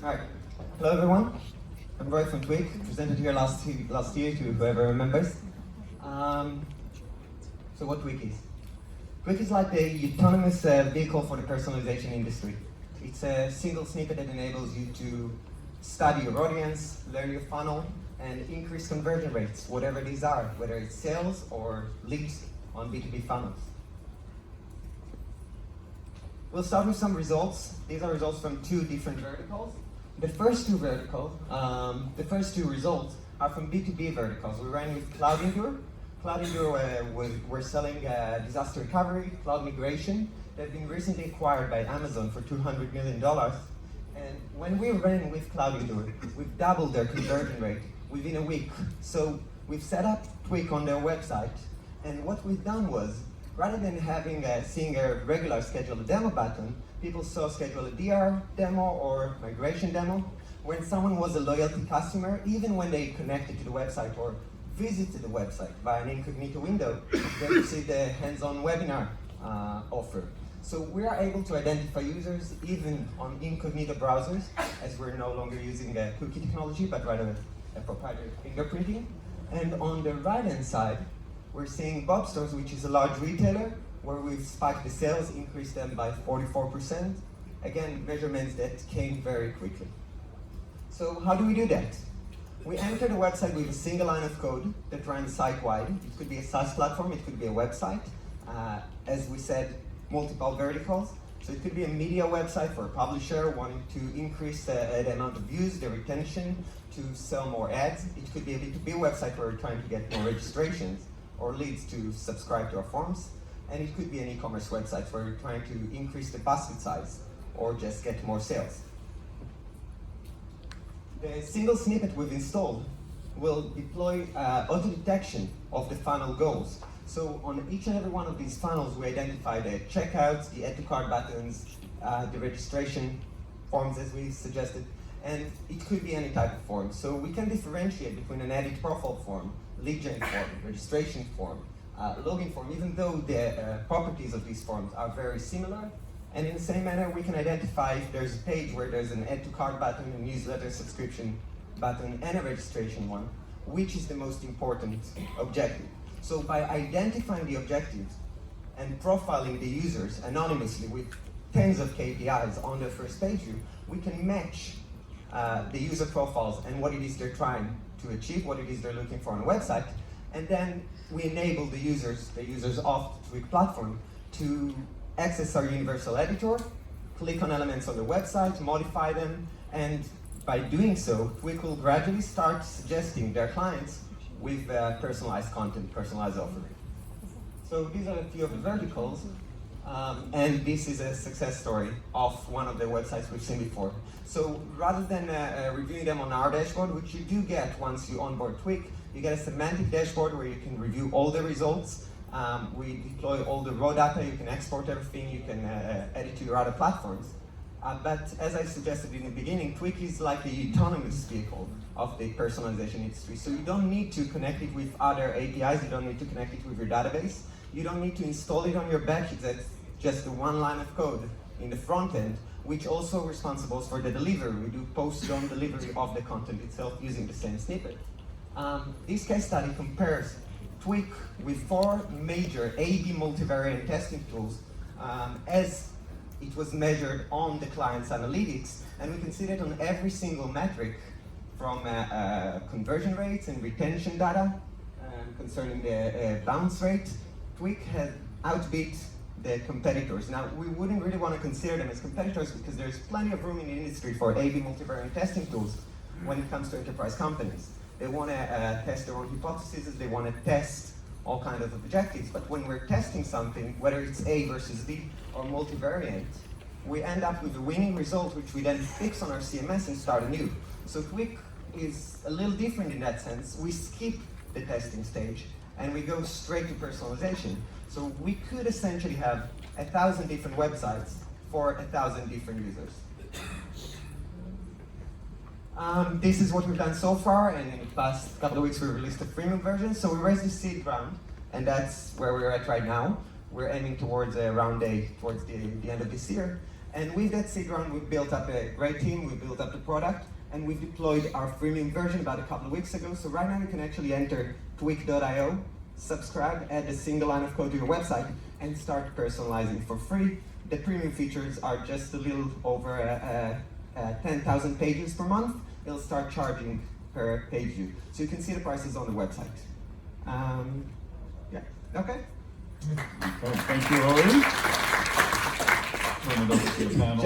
Hi. Hello everyone. I'm Roy from Twik, presented here last year to whoever remembers. So what Twik is? Twik is like the autonomous vehicle for the personalization industry. It's a single snippet that enables you to study your audience, learn your funnel, and increase conversion rates, whatever these are, whether it's sales or leads on B2B funnels. We'll start with some results. These are results from two different verticals. The first two results are from B2B verticals. We ran with Cloud Endure. Cloud Endure we're selling disaster recovery, cloud migration. They've been recently acquired by Amazon for $200 million. And when we ran with Cloud Endure, we've doubled their conversion rate within a week. So we've set up Twik on their website, and what we've done was, rather than seeing a regular schedule a demo button, people saw schedule a DR demo or migration demo. When someone was a loyalty customer, even when they connected to the website or visited the website via an incognito window, they received a hands-on webinar offer. So we are able to identify users even on incognito browsers, as we're no longer using a cookie technology, but rather a proprietary fingerprinting. And on the right-hand side, we're seeing Bob Stores, which is a large retailer, where we've spiked the sales, increased them by 44%. Again, measurements that came very quickly. So how do we do that? We enter the website with a single line of code that runs site-wide. It could be a SaaS platform, it could be a website. As we said, multiple verticals. So it could be a media website for a publisher wanting to increase the amount of views, the retention, to sell more ads. It could be a B2B website where we're trying to get more registrations or leads to subscribe to our forums. And it could be an e-commerce website where we're trying to increase the basket size or just get more sales. The single snippet we've installed will deploy auto detection of the funnel goals. So on each and every one of these funnels, we identify the checkouts, the add to cart buttons, the registration forms as we suggested, and it could be any type of form. So we can differentiate between an edit profile form, lead gen form, registration form, login form, even though the properties of these forms are very similar. And in the same manner, we can identify if there's a page where there's an add to cart button, a newsletter subscription button, and a registration one, which is the most important objective. So by identifying the objectives and profiling the users anonymously with tens of KPIs on their first page view, we can match the user profiles and what it is they're trying to achieve, what it is they're looking for on a website, and then we enable the users of the Twik platform to access our universal editor, click on elements on the website, modify them, and by doing so, Twik will gradually start suggesting their clients with personalized content, personalized offering. So these are a few of the verticals, and this is a success story of one of the websites we've seen before. So rather than reviewing them on our dashboard, which you do get once you onboard Twik, you get a semantic dashboard where you can review all the results. We deploy all the raw data, you can export everything, you can edit to your other platforms. But as I suggested in the beginning, Twik is like the autonomous vehicle of the personalization industry. So you don't need to connect it with other APIs, you don't need to connect it with your database, you don't need to install it on your back end. That's just the one line of code in the front end, which also responsible for the delivery. We do post-on delivery of the content itself using the same snippet. This case study compares Twik with 4 major A/B multivariate testing tools as it was measured on the client's analytics, and we can see that on every single metric from conversion rates and retention data concerning the bounce rate. Twik has outbeat the competitors. Now, we wouldn't really want to consider them as competitors because there's plenty of room in the industry for A/B multivariate testing tools when it comes to enterprise companies. They want to test their own hypotheses, they want to test all kinds of objectives, but when we're testing something, whether it's A versus B or multivariate, we end up with a winning result, which we then fix on our CMS and start anew. So Twik is a little different in that sense. We skip the testing stage and we go straight to personalization. So we could essentially have 1,000 different websites for 1,000 different users. This is what we've done so far, and in the past couple of weeks we released a freemium version. So we raised the seed round, and that's where we're at right now. We're aiming towards a round A towards the end of this year. And with that seed round, we've built up a great team, we've built up the product, and we've deployed our freemium version about a couple of weeks ago. So right now you can actually enter twik.io, subscribe, add a single line of code to your website, and start personalizing for free. The premium features are just a little over 10,000 pages per month. It'll start charging per page view. So you can see the prices on the website. Yeah, okay. Okay, thank you, Ori. Turn it over to the panel.